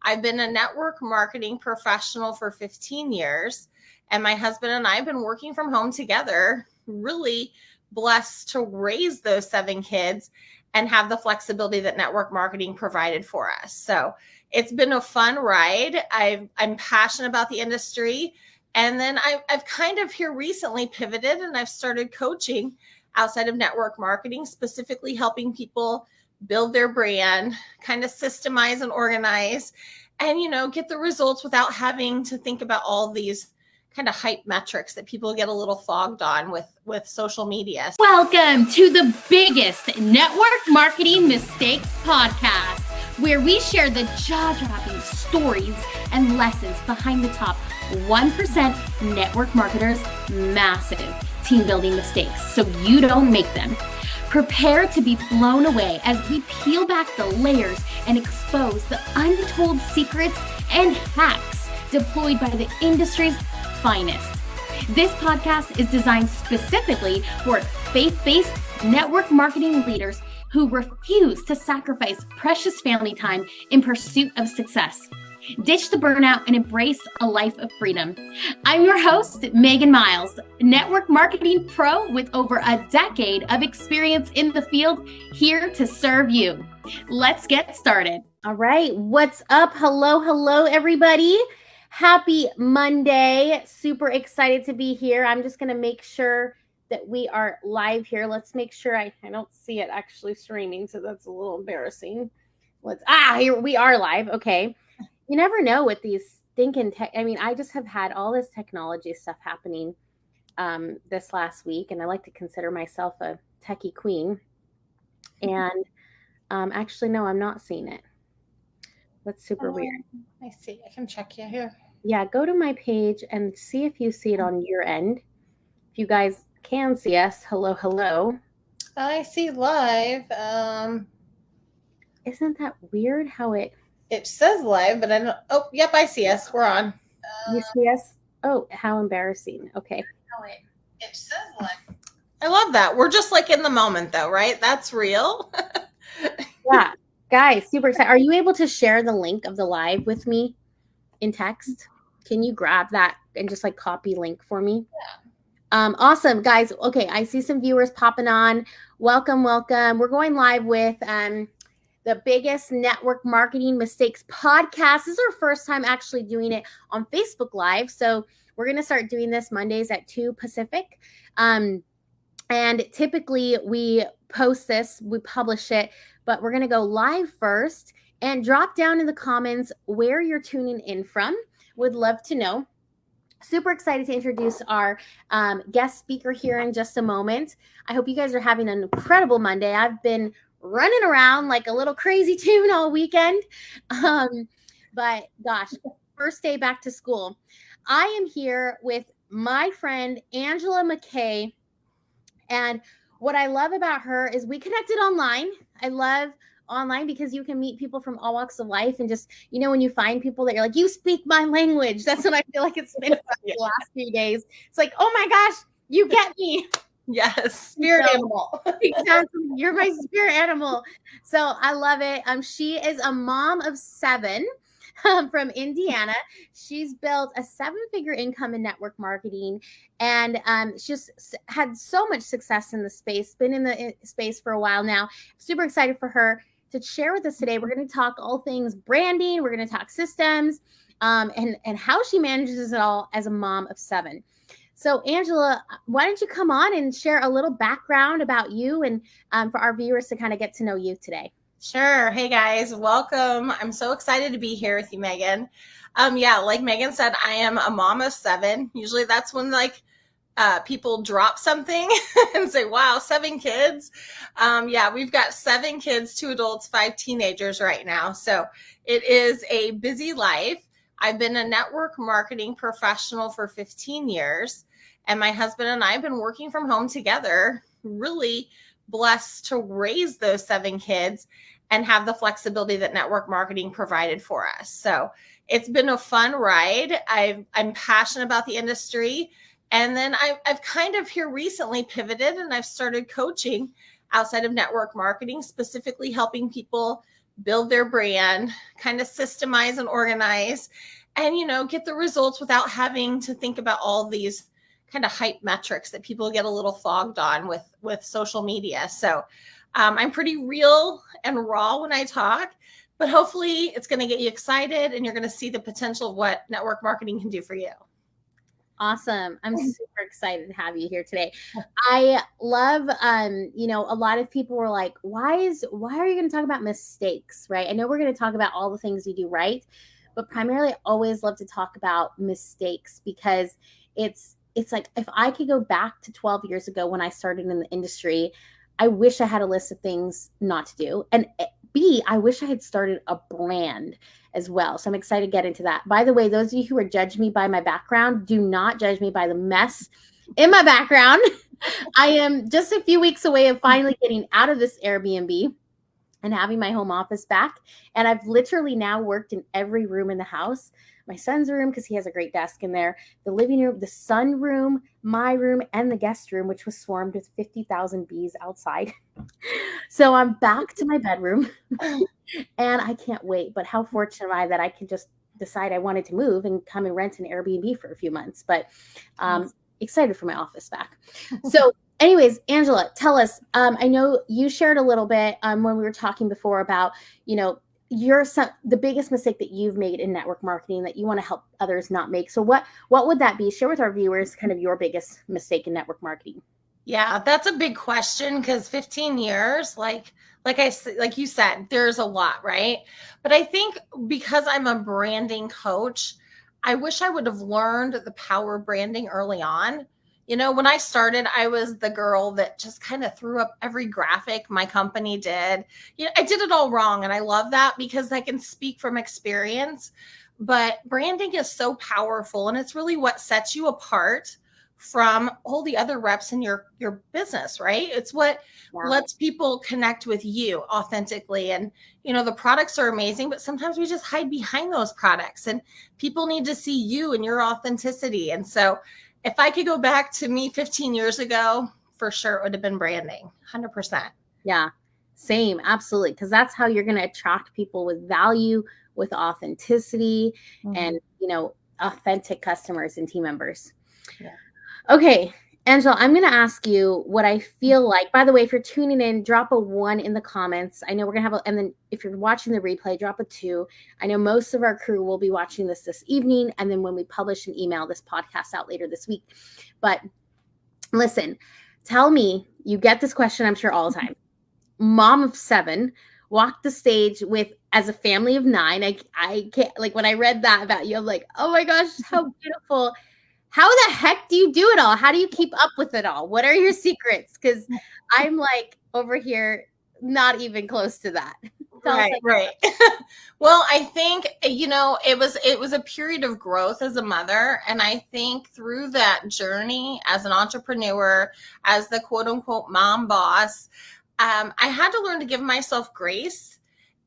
I've been a network marketing professional for 15 years, and my husband and I have been working from home together, really blessed to raise those 7 kids and have the flexibility that network marketing provided for us. So it's been a fun ride. I'm passionate about the industry. And then I've kind of here recently pivoted, and I've started coaching outside of network marketing, specifically helping people build their brand, kind of systemize and organize, and, get the results without having to think about all these kind of hype metrics that people get a little fogged on with social media. Welcome to the biggest network marketing mistakes podcast, where we share the jaw-dropping stories and lessons behind the top 1% network marketers' massive team building mistakes so you don't make them. Prepare to be blown away as we peel back the layers and expose the untold secrets and hacks deployed by the industry's finest. This podcast is designed specifically for faith-based network marketing leaders who refuse to sacrifice precious family time in pursuit of success. Ditch the burnout and embrace a life of freedom. I'm your host, Megan Miles, network marketing pro with over a decade of experience in the field, here to serve you. Let's get started. All right. What's up? Hello, everybody. Happy Monday. Super excited to be here. I'm just going to make sure that we are live here. Let's make sure I don't see it actually streaming, so that's a little embarrassing. Here we are live. Okay. You never know with these stinking I just have had all this technology stuff happening this last week, and I like to consider myself a techie queen. And actually, no, I'm not seeing it. That's super weird. I see. I can check you here. Yeah, go to my page and see if you see it on your end. If you guys can see us, hello. I see live. Isn't that weird how it says live, but I don't. Oh, yep, I see us. We're on. You see us? Oh, how embarrassing. Okay. Oh, wait. It says live. I love that. We're just like in the moment, though, right? That's real. Yeah. Guys, super excited. Are you able to share the link of the live with me in text? Can you grab that and just copy link for me? Yeah. Awesome, guys. Okay, I see some viewers popping on. Welcome. We're going live with the biggest network marketing mistakes podcast. This is our first time actually doing it on Facebook Live. So we're going to start doing this Mondays at 2 Pacific. And typically we post this, we publish it, but we're going to go live first and drop down in the comments where you're tuning in from. Would love to know. Super excited to introduce our guest speaker here in just a moment. I hope you guys are having an incredible Monday. I've been running around like a little crazy tune all weekend. But gosh, first day back to school. I am here with my friend, Angela McKay. And what I love about her is we connected online. I love online because you can meet people from all walks of life, and just, when you find people that you're like, you speak my language. That's what I feel like it's been the last few days. It's like, oh my gosh, you get me. Yes, spirit animal. Exactly. You're my spirit animal. So I love it. She is a mom of 7 from Indiana. She's built a 7-figure income in network marketing, and she's had so much success in the space, been in the space for a while now. Super excited for her to share with us today. We're going to talk all things branding. We're going to talk systems and how she manages it all as a mom of 7. So, Angela, why don't you come on and share a little background about you and for our viewers to kind of get to know you today? Sure. Hey, guys. Welcome. I'm so excited to be here with you, Megan. Like Megan said, I am a mom of 7. Usually that's when people drop something and say, wow, 7 kids. We've got 7 kids, 2 adults, 5 teenagers right now. So it is a busy life. I've been a network marketing professional for 15 years, and my husband and I have been working from home together, really blessed to raise those 7 kids and have the flexibility that network marketing provided for us. So it's been a fun ride. I'm passionate about the industry. And then I've kind of here recently pivoted, and I've started coaching outside of network marketing, specifically helping people build their brand, kind of systemize and organize, and, get the results without having to think about all these kind of hype metrics that people get a little fogged on with social media. So I'm pretty real and raw when I talk, but hopefully it's going to get you excited and you're going to see the potential of what network marketing can do for you. Awesome. I'm super excited to have you here today. I love, a lot of people were like, why are you going to talk about mistakes, right? I know we're going to talk about all the things you do right, but primarily I always love to talk about mistakes because it's like, if I could go back to 12 years ago when I started in the industry, I wish I had a list of things not to do. And B, I wish I had started a brand as well. So I'm excited to get into that. By the way, those of you who are judging me by my background, do not judge me by the mess in my background. I am just a few weeks away of finally getting out of this Airbnb and having my home office back. And I've literally now worked in every room in the house. My son's room, because he has a great desk in there, the living room, the sun room, my room, and the guest room, which was swarmed with 50,000 bees outside. So I'm back to my bedroom and I can't wait. But how fortunate am I that I can just decide I wanted to move and come and rent an Airbnb for a few months. But excited for my office back. So anyways, Angela, tell us, I know you shared a little bit when we were talking before about, the biggest mistake that you've made in network marketing that you want to help others not make. So what would that be? Share with our viewers kind of your biggest mistake in network marketing. Yeah, that's a big question because 15 years, like you said, there's a lot, right? But I think because I'm a branding coach, I wish I would have learned the power of branding early on. When I started, I was the girl that just kind of threw up every graphic my company did. I did it all wrong. And I love that because I can speak from experience. But branding is so powerful. And it's really what sets you apart from all the other reps in your business, right? It's what lets people connect with you authentically. And, the products are amazing, but sometimes we just hide behind those products and people need to see you and your authenticity. And so if I could go back to me 15 years ago, for sure it would have been branding, 100%. Yeah, same. Absolutely. Because that's how you're going to attract people with value, with authenticity, and, authentic customers and team members. Yeah. Okay, Angela, I'm going to ask you what I feel like. By the way, if you're tuning in, drop a 1 in the comments. I know we're going to have and then if you're watching the replay, drop a 2. I know most of our crew will be watching this evening. And then when we publish an email, this podcast out later this week. But listen, tell me, you get this question, I'm sure, all the time. Mom of 7, walked the stage with as a family of 9. I can't, like, when I read that about you, I'm like, oh my gosh, how beautiful. How the heck do you do it all? How do you keep up with it all? What are your secrets? Because I'm like over here, not even close to that. Right. Well, I think, it was a period of growth as a mother. And I think through that journey as an entrepreneur, as the quote unquote mom boss, I had to learn to give myself grace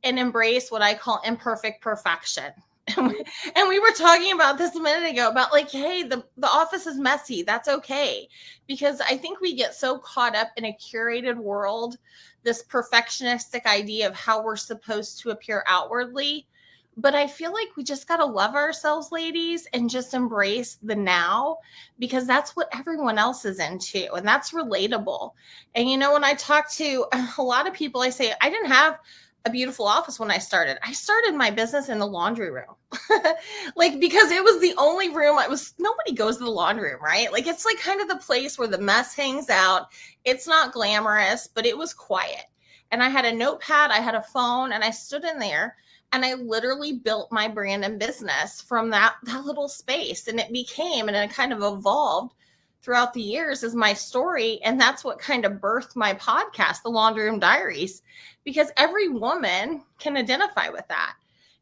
and embrace what I call imperfect perfection. And we were talking about this a minute ago about like, hey, the office is messy. That's okay. Because I think we get so caught up in a curated world, this perfectionistic idea of how we're supposed to appear outwardly. But I feel like we just got to love ourselves, ladies, and just embrace the now, because that's what everyone else is into. And that's relatable. And, when I talk to a lot of people, I say, I didn't have a beautiful office when I started. I started my business in the laundry room. Because it was the only room nobody goes to the laundry room, right? Like, it's like kind of the place where the mess hangs out. It's not glamorous, but it was quiet. And I had a notepad, I had a phone, and I stood in there and I literally built my brand and business from that little space. And it became, and it kind of evolved throughout the years as my story. And that's what kind of birthed my podcast, The Laundry Room Diaries, because every woman can identify with that.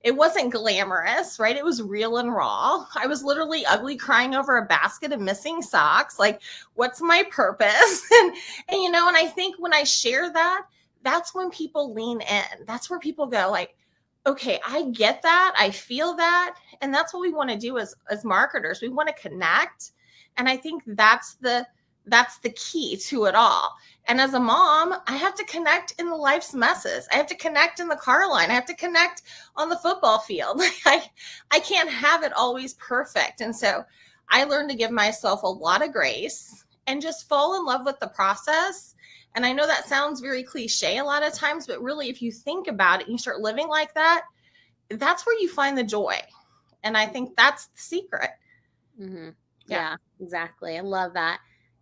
It wasn't glamorous, right? It was real and raw. I was literally ugly, crying over a basket of missing socks. Like, what's my purpose? And I think when I share that, that's when people lean in. That's where people go like, okay, I get that. I feel that. And that's what we want to do as marketers. We want to connect. And I think that's the that's the key to it all. And as a mom, I have to connect in the life's messes. I have to connect in the car line. I have to connect on the football field. I can't have it always perfect. And so I learned to give myself a lot of grace and just fall in love with the process. And I know that sounds very cliche a lot of times, but really, if you think about it and you start living like that, that's where you find the joy. And I think that's the secret. Mm-hmm. Yeah, exactly. I love that.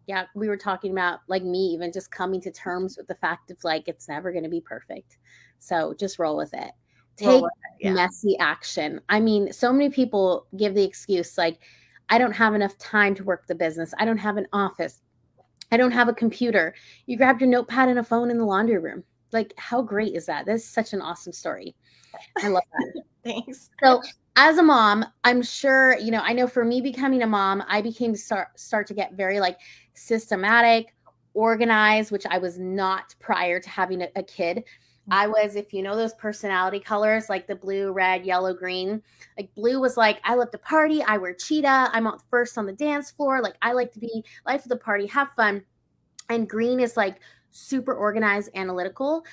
Yeah, we were talking about like me even just coming to terms with the fact of like it's never going to be perfect. So just roll with it. Take messy action. I mean, so many people give the excuse like, I don't have enough time to work the business. I don't have an office. I don't have a computer. You grabbed your notepad and a phone in the laundry room. Like, how great is that? That's such an awesome story. I love that. Thanks. So as a mom, I'm sure, you know, I know for me becoming a mom, I became start to get very like systematic, organized, which I was not prior to having a kid. I was, if you know those personality colors, like the blue, red, yellow, green, like blue was like, I love to party. I wear cheetah. I'm first on the dance floor. Like I like to be life of the party, have fun. And green is like super organized, analytical.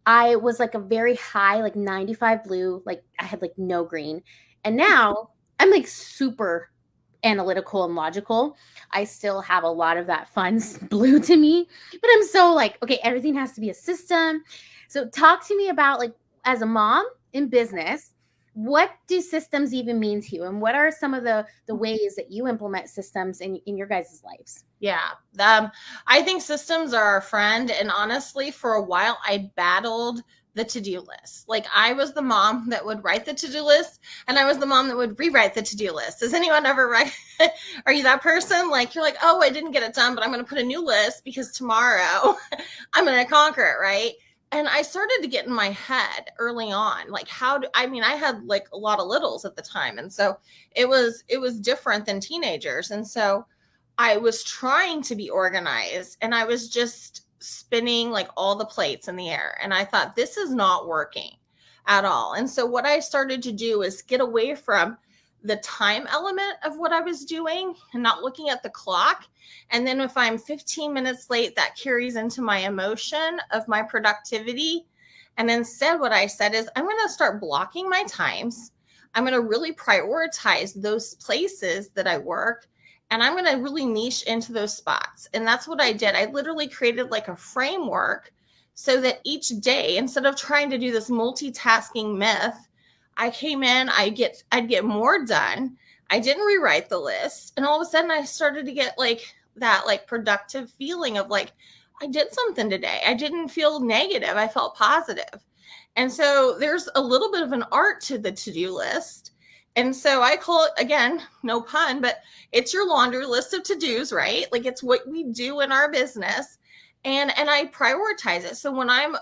I was like a very high, like 95 blue. Like I had like no green. And now I'm like super analytical and logical. I still have a lot of that fun blue to me, but I'm so like, okay, everything has to be a system. So talk to me about like as a mom in business, what do systems even mean to you? And what are some of the ways that you implement systems in your guys' lives? Yeah. I think systems are our friend. And honestly, for a while, I battled the to-do list. Like I was the mom that would write the to-do list and I was the mom that would rewrite the to-do list. Does anyone ever write? Are you that person? Like you're like, oh, I didn't get it done, but I'm going to put a new list because tomorrow I'm going to conquer it. Right. And I started to get in my head early on, like I had like a lot of littles at the time. And so it was different than teenagers. And so I was trying to be organized and I was just spinning like all the plates in the air. And I thought, this is not working at all. And so what I started to do is get away from the time element of what I was doing and not looking at the clock. And then if I'm 15 minutes late, that carries into my emotion of my productivity. And instead, what I said is, I'm going to start blocking my times. I'm going to really prioritize those places that I work. And I'm going to really niche into those spots. And that's what I did. I literally created like a framework so that each day, instead of trying to do this multitasking myth, I came in, I'd get more done. I didn't rewrite the list. And all of a sudden I started to get like that like productive feeling of like, I did something today. I didn't feel negative. I felt positive. And so there's a little bit of an art to the to-do list. And so I call it, again, no pun, but it's your laundry list of to-dos, right? Like it's what we do in our business. And I prioritize it. So when I'm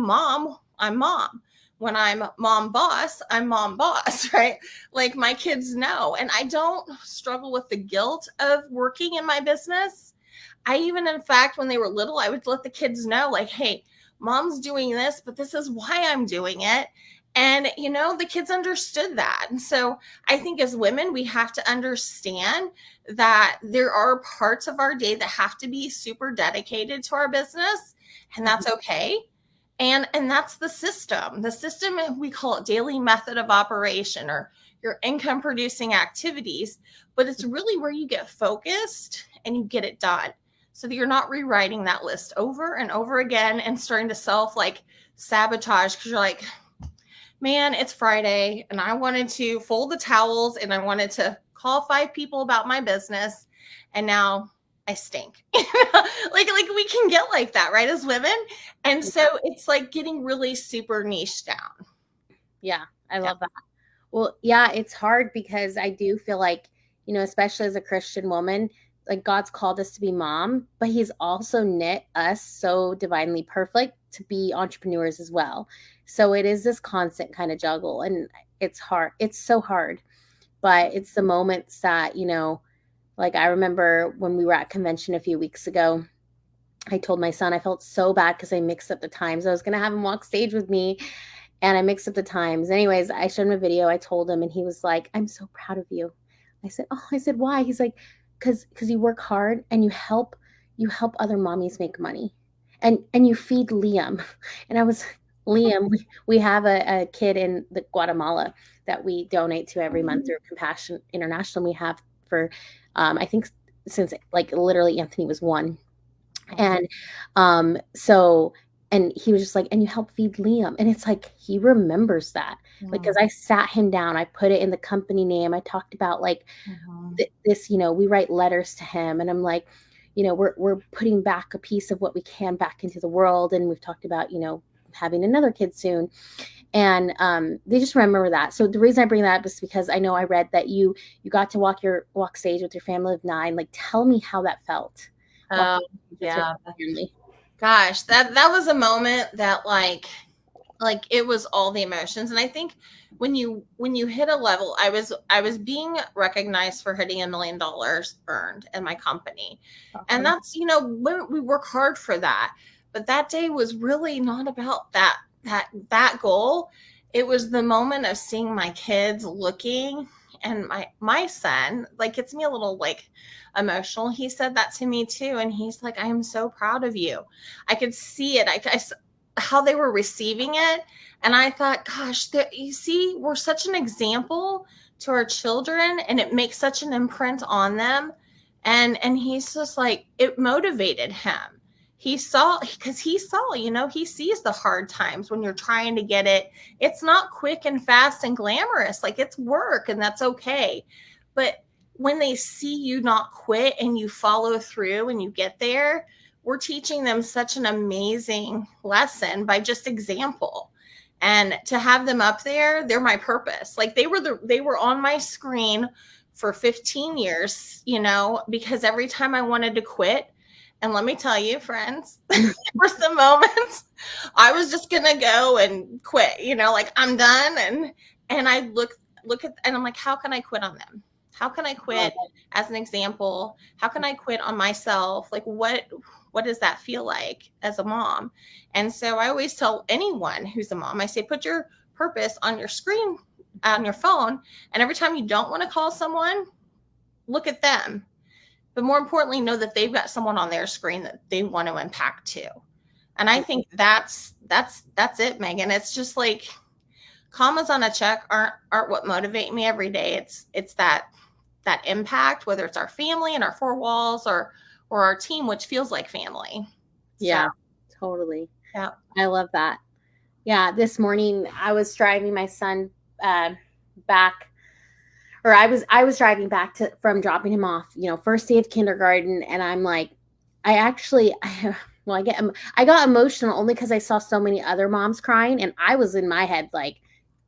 mom, I'm mom. When I'm mom boss, I'm mom boss, right? Like my kids know. And I don't struggle with the guilt of working in my business. I even, in fact, when they were little, I would let the kids know like, hey, mom's doing this, but this is why I'm doing it. And, you know, the kids understood that. And so I think as women, we have to understand that there are parts of our day that have to be super dedicated to our business. And that's okay. And that's the system. The system, we call it daily method of operation or your income producing activities. But it's really where you get focused and you get it done so that you're not rewriting that list over and over again and starting to self like sabotage because you're like, man, it's Friday and I wanted to fold the towels and I wanted to call 5 people about my business. And now I stink. like we can get like that, right? As women. And so it's like getting really super niche down. Yeah. I love that. Well, yeah, it's hard because I do feel like, you know, especially as a Christian woman, like God's called us to be mom, but he's also knit us so divinely perfect to be entrepreneurs as well. So it is this constant kind of juggle and it's hard. It's so hard, but it's the moments that, you know, like I remember when we were at convention a few weeks ago, I told my son I felt so bad because I mixed up the times. I was going to have him walk stage with me and I mixed up the times. Anyways, I showed him a video. I told him and he was like, I'm so proud of you. I said, why? He's like, because you work hard and you help you help other mommies make money, and you feed Liam. And I was, Liam, we have a kid in the Guatemala that we donate to every month through Compassion International. We have for, I think since like literally Anthony was 1. And so, and he was just like, and you help feed Liam. And it's like, he remembers that. Like, because I sat him down, I put it in the company name. I talked about like this, we write letters to him. And I'm like, we're putting back a piece of what we can back into the world. And we've talked about, having another kid soon. And they just remember that. So the reason I bring that up is because I know I read that you got to walk stage with your family of 9. Like, tell me how that felt. Yeah. Gosh, that was a moment that like it was all the emotions. And I think when you hit a level, I was being recognized for hitting $1 million earned in my company. And that's, we work hard for that. But that day was really not about that goal. It was the moment of seeing my kids looking, and my son, like, gets me a little like emotional. He said that to me too. And he's like, I am so proud of you. I could see it. How they were receiving it. And I thought, gosh, you see, we're such an example to our children, and it makes such an imprint on them. And he's just like, it motivated him. He saw, he sees the hard times when you're trying to get it. It's not quick and fast and glamorous. Like, it's work, and that's okay. But when they see you not quit and you follow through and you get there, we're teaching them such an amazing lesson by just example. And to have them up there, they're my purpose. Like, they were on my screen for 15 years, because every time I wanted to quit, and let me tell you, friends, there were some moments I was just going to go and quit, like, I'm done. And I look at, and I'm like, how can I quit on them? How can I quit as an example? How can I quit on myself? Like, what does that feel like as a mom? And so I always tell anyone who's a mom, I say, put your purpose on your screen, on your phone. And every time you don't want to call someone, look at them. But more importantly, know that they've got someone on their screen that they want to impact too. And I think that's it, Megan. It's just like, commas on a check aren't what motivate me every day. It's that impact, whether it's our family and our 4 walls or our team, which feels like family. Yeah, totally. Yeah. I love that. Yeah. This morning I was driving my son back, or I was driving back from dropping him off, first day of kindergarten. And I'm like, I got emotional only because I saw so many other moms crying, and I was in my head like,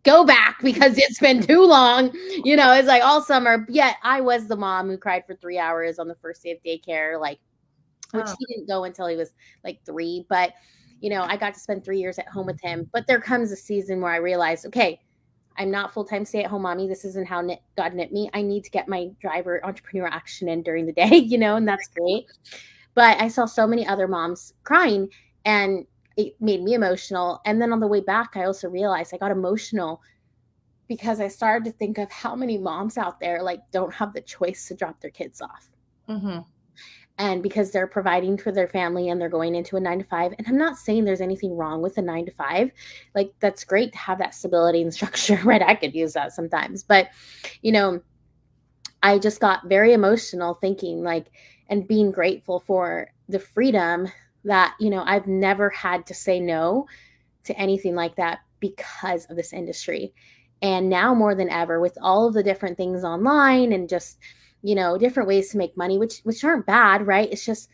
go back because it's been too long. It's like all summer. Yet I was the mom who cried for 3 hours on the first day of daycare, which he didn't go until he was like 3. But, I got to spend 3 years at home with him. But there comes a season where I realized, okay, I'm not full-time stay-at-home mommy. This isn't how God knit me. I need to get my driver entrepreneur action in during the day, and that's great. But I saw so many other moms crying, and it made me emotional. And then on the way back, I also realized I got emotional because I started to think of how many moms out there like don't have the choice to drop their kids off. Mm-hmm. And because they're providing for their family and they're going into a 9-to-5. And I'm not saying there's anything wrong with a 9-to-5. Like, that's great to have that stability and structure, right? I could use that sometimes. But, I just got very emotional thinking and being grateful for the freedom that, I've never had to say no to anything like that because of this industry. And now more than ever, with all of the different things online and just, different ways to make money, which aren't bad, right? It's just,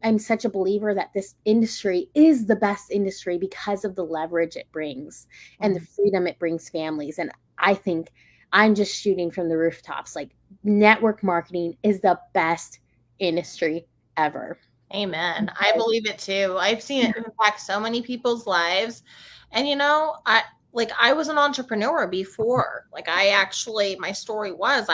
I'm such a believer that this industry is the best industry because of the leverage it brings and the freedom it brings families. And I think I'm just shooting from the rooftops. Like, network marketing is the best industry ever. Amen. I believe it too. I've seen it impact so many people's lives. And, I was an entrepreneur before. Like, my story was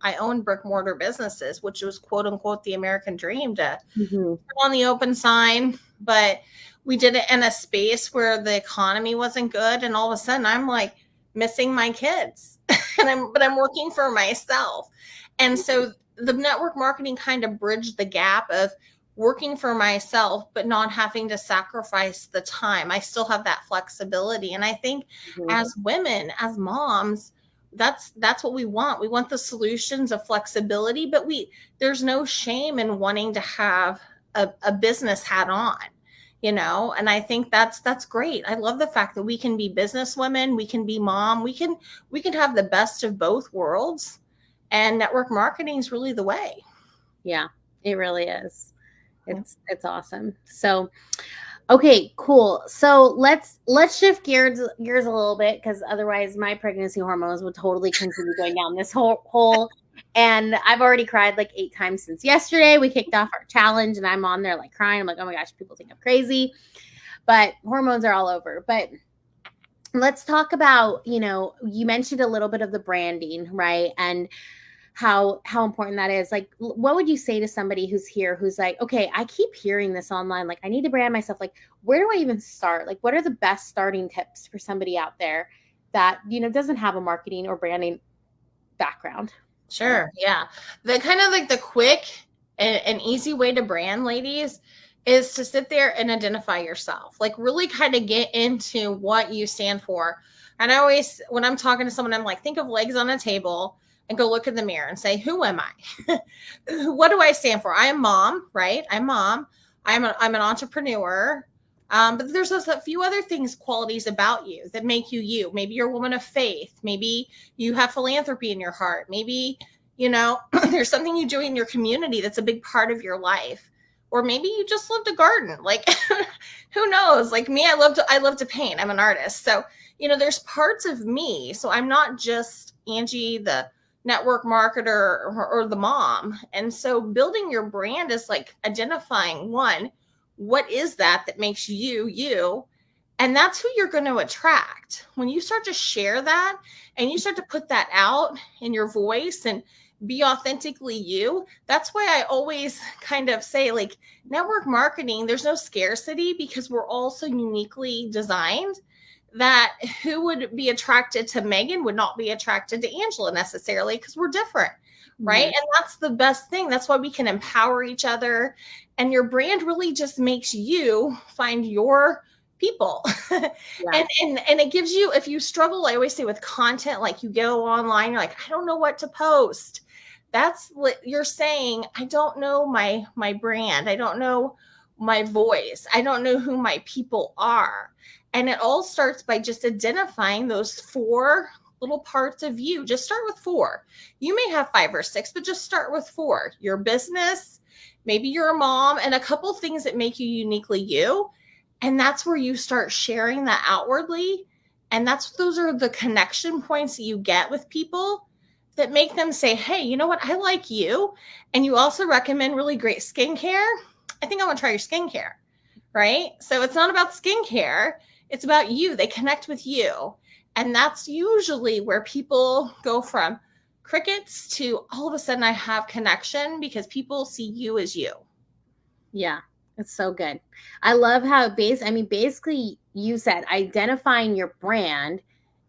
I owned brick mortar businesses, which was quote unquote the American dream to turn on the open sign. But we did it in a space where the economy wasn't good. And all of a sudden I'm like missing my kids but I'm working for myself. And so the network marketing kind of bridged the gap of working for myself, but not having to sacrifice the time. I still have that flexibility. And I think as women, as moms, that's what we want. We want the solutions of flexibility, but there's no shame in wanting to have a business hat on, and I think that's great. I love the fact that we can be business women, we can be mom, we can have the best of both worlds, and network marketing is really the way. Yeah, it really is. It's awesome. So, okay, cool. So let's shift gears a little bit, because otherwise my pregnancy hormones would totally continue going down this whole. And I've already cried like 8 times since yesterday. We kicked off our challenge, and I'm on there like crying. I'm like, oh my gosh, people think I'm crazy. But hormones are all over. But let's talk about, you mentioned a little bit of the branding, right? And how important that is. Like, what would you say to somebody who's here, who's like, okay, I keep hearing this online, like I need to brand myself. Like, where do I even start? Like, what are the best starting tips for somebody out there that, doesn't have a marketing or branding background? Sure. Yeah. The kind of like the quick and easy way to brand, ladies, is to sit there and identify yourself. Like, really kind of get into what you stand for. And I always, when I'm talking to someone, I'm like, think of legs on a table and go look in the mirror and say, who am I? What do I stand for? I am mom, right? I'm mom. I'm an entrepreneur. But there's a few other things, qualities about you that make you you. Maybe you're a woman of faith. Maybe you have philanthropy in your heart. Maybe, there's something you do in your community that's a big part of your life. Or maybe you just love to garden. Like, who knows? Like me, I love to paint. I'm an artist. So, there's parts of me. So I'm not just Angie, the network marketer, or the mom. And so building your brand is like identifying, one, what is that makes you you, and that's who you're going to attract. When you start to share that and you start to put that out in your voice and be authentically you, that's why I always kind of say, like, network marketing, there's no scarcity, because we're all so uniquely designed that who would be attracted to Megan would not be attracted to Angela necessarily, because we're different, right? And that's the best thing. That's why we can empower each other. And your brand really just makes you find your people. Yeah. and it gives you, if you struggle, I always say, with content, like you go online, you're like, I don't know what to post. That's what you're saying. I don't know my brand. I don't know my voice. I don't know who my people are. And it all starts by just identifying those 4 little parts of you. Just start with 4. You may have 5 or 6, but just start with 4. Your business, maybe you're a mom, and a couple things that make you uniquely you. And that's where you start sharing that outwardly. And those are the connection points that you get with people that make them say, hey, you know what? I like you. And you also recommend really great skincare. I think I want to try your skincare, right? So it's not about skincare. It's about you. They connect with you. And that's usually where people go from crickets to all of a sudden I have connection, because people see you as you. Yeah, it's so good. I love how basically you said identifying your brand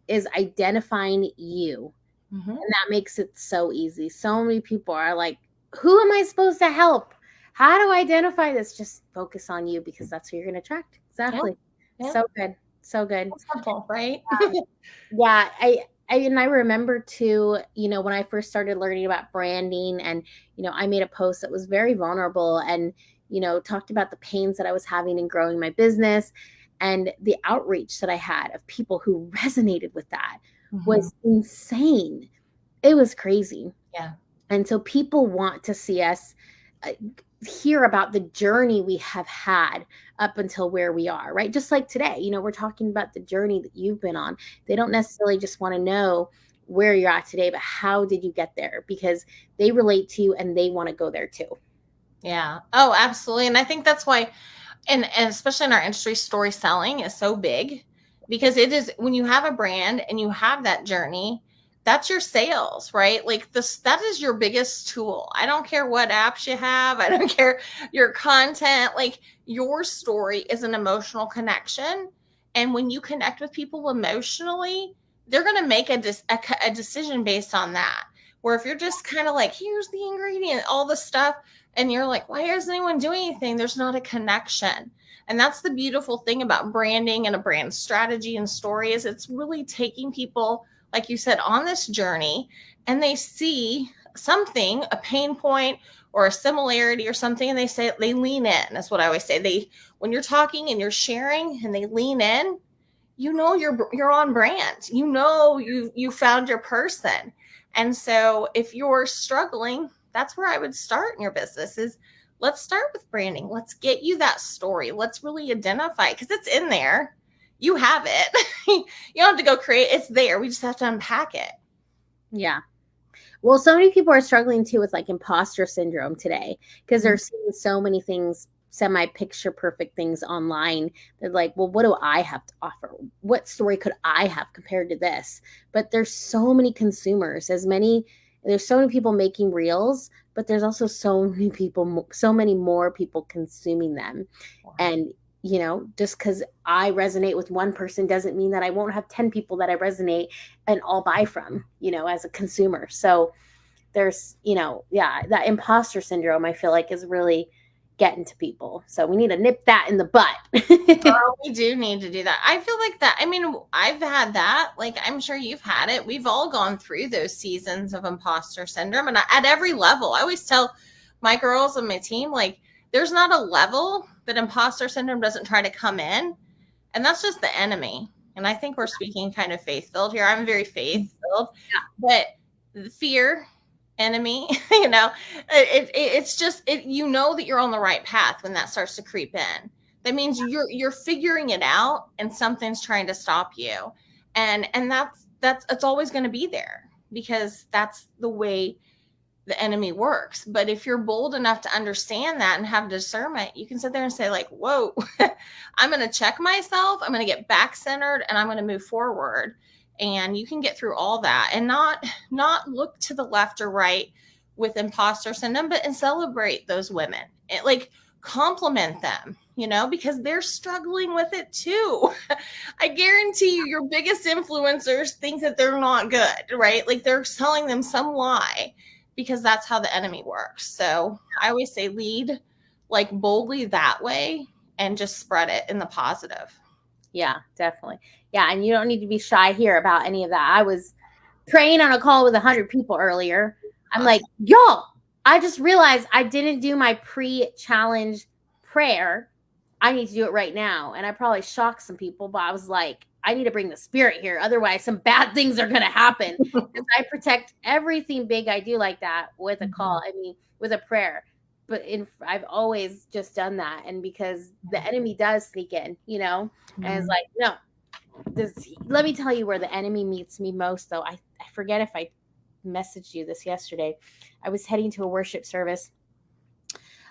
is identifying you. Mm-hmm. And that makes it so easy. So many people are like, who am I supposed to help? How do I identify this? Just focus on you, because that's who you're going to attract. Exactly. Yeah. So good. So good. That's simple, right? Yeah. I remember too, when I first started learning about branding, and, I made a post that was very vulnerable and, talked about the pains that I was having in growing my business, and the outreach that I had of people who resonated with that was insane. It was crazy. Yeah. And so people want to see us hear about the journey we have had up until where we are, right? Just like today, we're talking about the journey that you've been on. They don't necessarily just want to know where you're at today, but how did you get there? Because they relate to you and they want to go there too. Yeah. Oh, absolutely. And I think that's why, and especially in our industry, story selling is so big, because it is, when you have a brand and you have that journey, that's your sales, right? Like that is your biggest tool. I don't care what apps you have. I don't care your content. Like, your story is an emotional connection. And when you connect with people emotionally, they're going to make a decision based on that. Where if you're just kind of like, here's the ingredient, all the stuff, and you're like, why isn't anyone doing anything? There's not a connection. And that's the beautiful thing about branding and a brand strategy and story is it's really taking people, like you said, on this journey, and they see something, a pain point or a similarity or something, and they lean in. That's what I always say. When you're talking and you're sharing and they lean in, you're on brand. You found your person. And so if you're struggling, that's where I would start in your business is let's start with branding. Let's get you that story. Let's really identify because it's in there. You have it. You don't have to go create. It's there. We just have to unpack it. Yeah. Well, so many people are struggling too with like imposter syndrome today because they're seeing so many things, semi-picture perfect things online. They're like, well, what do I have to offer? What story could I have compared to this? But there's so many consumers, there's so many people making reels, but there's also so many more people consuming them. Wow. And just because I resonate with one person doesn't mean that I won't have 10 people that I resonate and all buy from, as a consumer. So there's, that imposter syndrome, I feel like is really getting to people. So we need to nip that in the butt. We do need to do that. I feel like that. I mean, I've had that. Like, I'm sure you've had it. We've all gone through those seasons of imposter syndrome. And at every level, I always tell my girls and my team, like, there's not a level that imposter syndrome doesn't try to come in. And that's just the enemy. And I think we're speaking kind of faith-filled here. I'm very faith-filled. Yeah. But the fear, enemy, it's just that you're on the right path when that starts to creep in. That means you're figuring it out and something's trying to stop you. And that's it's always going to be there because that's the way the enemy works. But if you're bold enough to understand that and have discernment, you can sit there and say like, whoa, I'm going to check myself. I'm going to get back centered and I'm going to move forward. And you can get through all that and not look to the left or right with imposter syndrome, but and celebrate those women. Like compliment them, because they're struggling with it too. I guarantee you your biggest influencers think that they're not good, right? Like they're telling them some lie because that's how the enemy works. So I always say lead like boldly that way and just spread it in the positive. Yeah, definitely. Yeah. And you don't need to be shy here about any of that. I was praying on a call with 100 people earlier. I'm like, y'all, I just realized I didn't do my pre-challenge prayer. I need to do it right now. And I probably shocked some people, but I was like, I need to bring the spirit here. Otherwise, some bad things are going to happen. Because I protect everything big I do like that with a call. I mean, with a prayer. But I've always just done that. And because the enemy does sneak in, and it's like, no, let me tell you where the enemy meets me most, though. I forget if I messaged you this yesterday. I was heading to a worship service.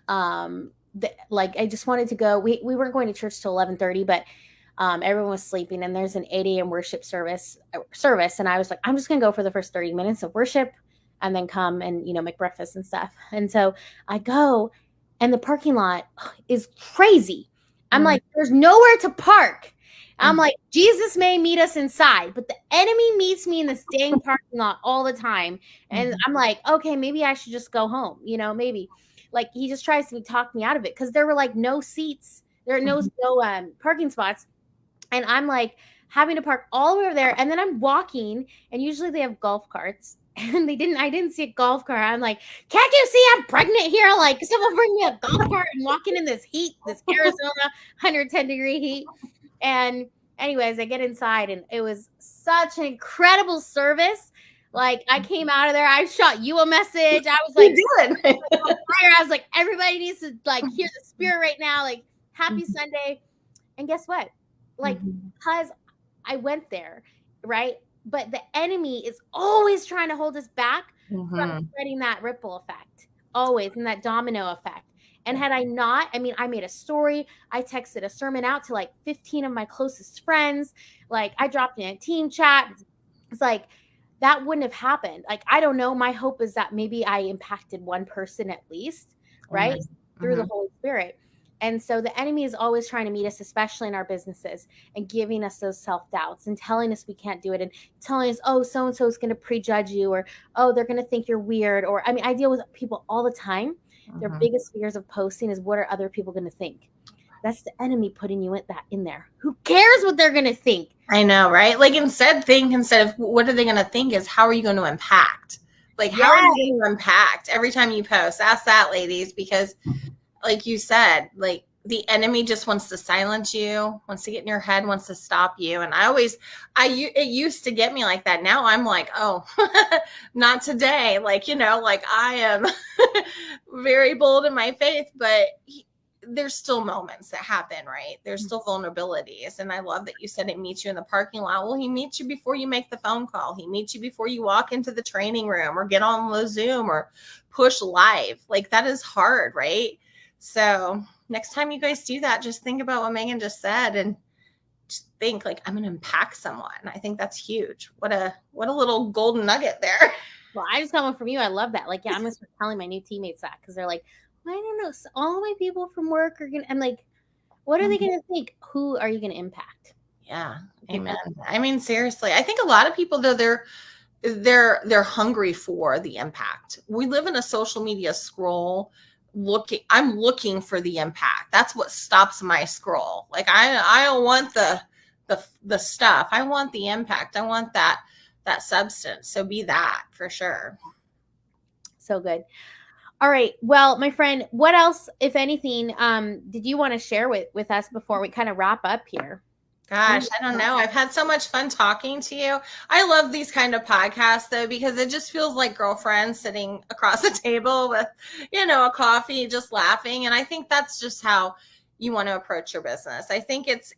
I just wanted to go. We weren't going to church till 11:30, but everyone was sleeping, and there's an 8 a.m. worship service. And I was like, I'm just going to go for the first 30 minutes of worship and then come and, make breakfast and stuff. And so I go, and the parking lot is crazy. I'm like, there's nowhere to park. I'm like, Jesus may meet us inside, but the enemy meets me in this dang parking lot all the time. And I'm like, okay, maybe I should just go home. Maybe like he just tries to talk me out of it because there were like no seats. There are no parking spots. And I'm like having to park all over there. And then I'm walking, and usually they have golf carts. And I didn't see a golf cart. I'm like, can't you see I'm pregnant here? Like, someone bring me a golf cart and walking in this heat, this Arizona 110-degree heat. And anyways, I get inside, and it was such an incredible service. Like, I came out of there. I shot you a message. I was like, I was like, everybody needs to like hear the spirit right now. Like, happy Sunday. And guess what? Like, because I went there, right? But the enemy is always trying to hold us back from spreading that ripple effect, always, and that domino effect. And had I not, I made a story. I texted a sermon out to like 15 of my closest friends. Like, I dropped in a team chat. It's like, that wouldn't have happened. Like, I don't know. My hope is that maybe I impacted one person at least, right? Through the Holy Spirit. And so the enemy is always trying to meet us, especially in our businesses, and giving us those self-doubts and telling us we can't do it, and telling us, oh, so-and-so is going to prejudge you, or, oh, they're going to think you're weird. Or, I mean, I deal with people all the time. Their biggest fears of posting is, what are other people going to think? That's the enemy putting you in there. Who cares what they're going to think? I know, right? Like instead of what are they going to think is, how are you going to impact? Like, how are you going to impact every time you post? Ask that, ladies, because like you said, like the enemy just wants to silence you, wants to get in your head, wants to stop you. And it used to get me like that. Now I'm like, oh, not today. Like, like I am very bold in my faith, but there's still moments that happen, right? There's still vulnerabilities. And I love that you said it meets you in the parking lot. Well, he meets you before you make the phone call. He meets you before you walk into the training room or get on the Zoom or push live. Like that is hard, right? So next time you guys do that, just think about what Megan just said and just think like, I'm going to impact someone. I think that's huge. What a little golden nugget there. Well, I just got one from you. I love that. Like, yeah, I'm going to start telling my new teammates that, because they're like, I don't know. So all my people from work are going to, I'm like, what are they going to think? Who are you going to impact? Yeah. Amen. I mean, seriously, I think a lot of people, though, they're hungry for the impact. We live in a social media scroll. I'm looking for the impact. That's what stops my scroll. Like I don't want the stuff. I want the impact. I want that substance. So be that for sure. So good. All right. Well, my friend, what else, if anything, did you want to share with us before we kind of wrap up here? Gosh, I don't know. I've had so much fun talking to you. I love these kind of podcasts, though, because it just feels like girlfriends sitting across the table with, a coffee, just laughing. And I think that's just how you want to approach your business. I think it's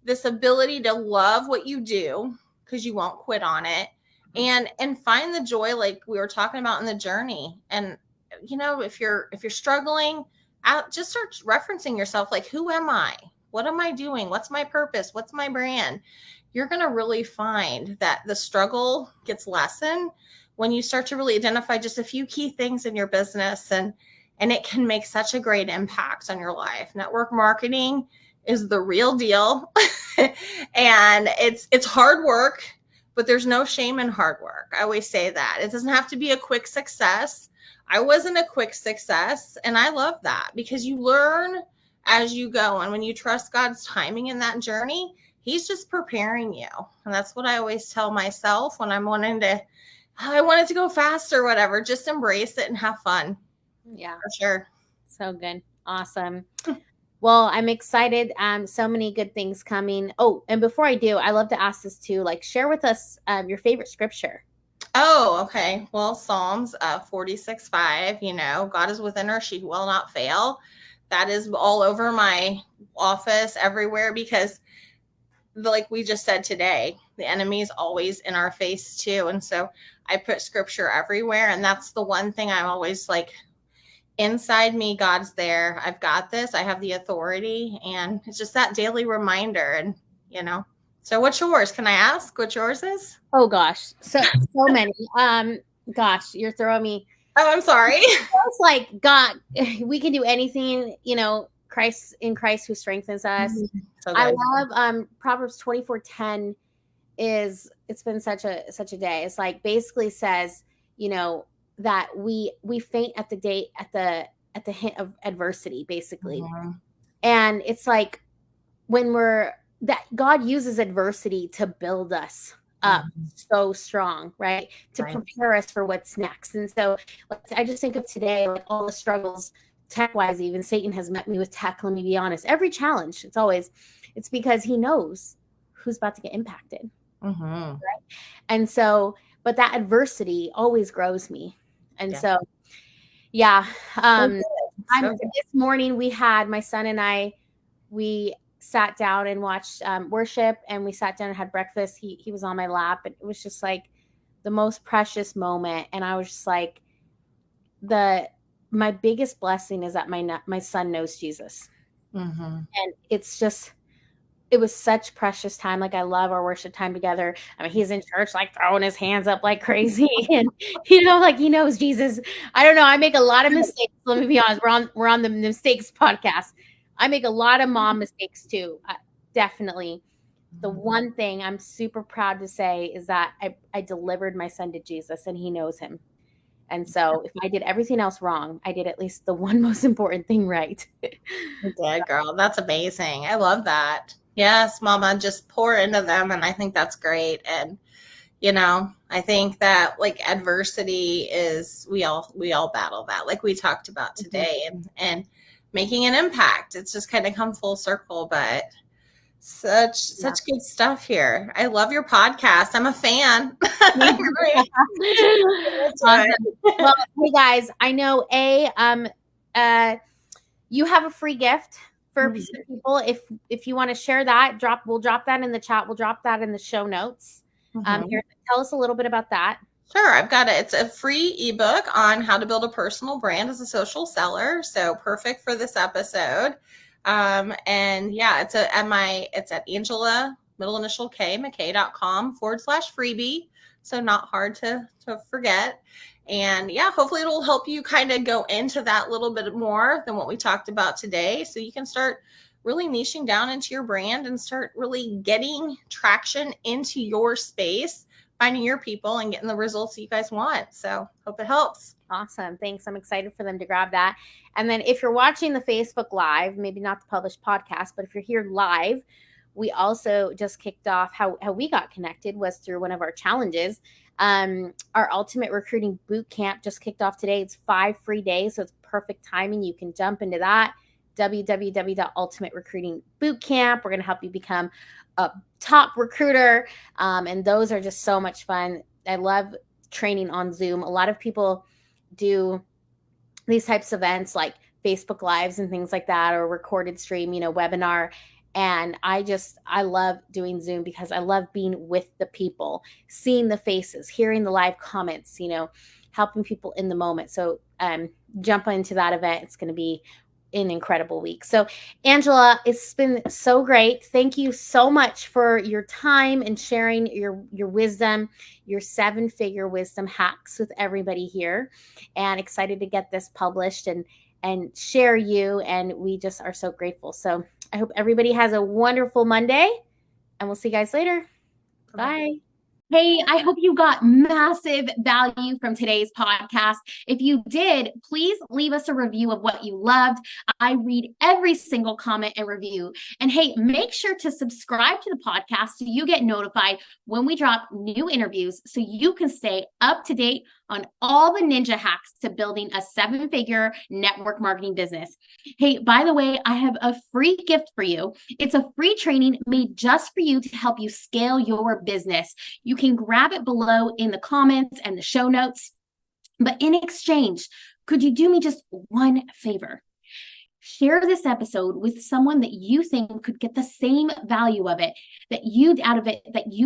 this ability to love what you do, because you won't quit on it, and find the joy, like we were talking about, in the journey. And if you're struggling out, just start referencing yourself, like, who am I? What am I doing? What's my purpose? What's my brand? You're going to really find that the struggle gets lessened when you start to really identify just a few key things in your business, and it can make such a great impact on your life. Network marketing is the real deal. And it's hard work, but there's no shame in hard work. I always say that. It doesn't have to be a quick success. I wasn't a quick success, and I love that, because you learn as you go. And when you trust God's timing in that journey, he's just preparing you. And that's what I always tell myself when I'm I wanted to go fast or whatever. Just embrace it and have fun. Yeah, for sure. So good. Awesome. Well, I'm excited. So many good things coming. Oh, and before I do, I love to ask this too, like, share with us your favorite scripture. Oh, okay. Well, Psalms 46:5, God is within her, she will not fail. That is all over my office, everywhere, because like we just said today, the enemy is always in our face too. And so I put scripture everywhere. And that's the one thing I'm always like, inside me, God's there. I've got this. I have the authority. And it's just that daily reminder. And, so what's yours? Can I ask what yours is? Oh, gosh. So many. Gosh, you're throwing me. Oh, I'm sorry. It's like, God, we can do anything, Christ who strengthens us. So I love Proverbs 24:10 it's been such a day. It's like basically says, that we faint at the hint of adversity, basically. Mm-hmm. And it's like that God uses adversity to build us up so strong, right? To prepare us for what's next. And so I just think of today, like all the struggles tech-wise, even Satan has met me with tech. Let me be honest. Every challenge, it's because he knows who's about to get impacted. Mm-hmm. Right? And so, but that adversity always grows me. And so, yeah. This morning my son and I, we sat down and watched worship, and we sat down and had breakfast. He was on my lap, and it was just like the most precious moment. And I was just like, my biggest blessing is that my son knows Jesus. Mm-hmm. And it's just it was such precious time. Like, I love our worship time together. I mean, he's in church, like throwing his hands up like crazy. And, like he knows Jesus. I don't know. I make a lot of mistakes. Let me be honest. We're on the mistakes podcast. I make a lot of mom mistakes too. Definitely. The one thing I'm super proud to say is that I delivered my son to Jesus, and he knows him. And so if I did everything else wrong, I did at least the one most important thing right. You did, girl. That's amazing. I love that. Yes, mama, just pour into them. And I think that's great. And, I think that like adversity is, we all battle that, like we talked about today, and making an impact. It's just kind of come full circle, but such good stuff here. I love your podcast. I'm a fan. Awesome. Well, hey guys, I know you have a free gift for people. If you want to share that, we'll drop that in the chat. We'll drop that in the show notes. Here, tell us a little bit about that. Sure, I've got it. It's a free ebook on how to build a personal brand as a social seller. So perfect for this episode. And yeah, it's at Angela, middle initial K, McKay.com/freebie. So not hard to forget. And yeah, hopefully it'll help you kind of go into that little bit more than what we talked about today. So you can start really niching down into your brand and start really getting traction into your space, finding your people and getting the results that you guys want. So hope it helps. Awesome. Thanks. I'm excited for them to grab that. And then if you're watching the Facebook Live, maybe not the published podcast, but if you're here live, we also just kicked off how we got connected was through one of our challenges. Our Ultimate Recruiting Boot Camp just kicked off today. It's 5 free days, so it's perfect timing. You can jump into that. www.ultimaterecruitingbootcamp. We're going to help you become a top recruiter. And those are just so much fun. I love training on Zoom. A lot of people do these types of events like Facebook Lives and things like that, or recorded stream, webinar. And I love doing Zoom because I love being with the people, seeing the faces, hearing the live comments, helping people in the moment. So jump into that event. It's going to be an incredible week. So Angela, it's been so great. Thank you so much for your time and sharing your wisdom, your 7-figure wisdom hacks with everybody here, and excited to get this published and share you. And we just are so grateful. So I hope everybody has a wonderful Monday, and we'll see you guys later. Bye. Hey, I hope you got massive value from today's podcast. If you did, please leave us a review of what you loved. I read every single comment and review. And hey, make sure to subscribe to the podcast so you get notified when we drop new interviews so you can stay up to date on all the ninja hacks to building a 7-figure network marketing business. Hey, by the way, I have a free gift for you. It's a free training made just for you to help you scale your business. You can grab it below in the comments and the show notes. But in exchange, could you do me just one favor? Share this episode with someone that you think could get the same value of it that you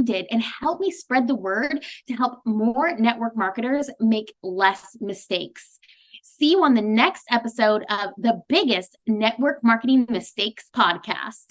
did, and help me spread the word to help more network marketers make less mistakes. See you on the next episode of the biggest network marketing mistakes podcast.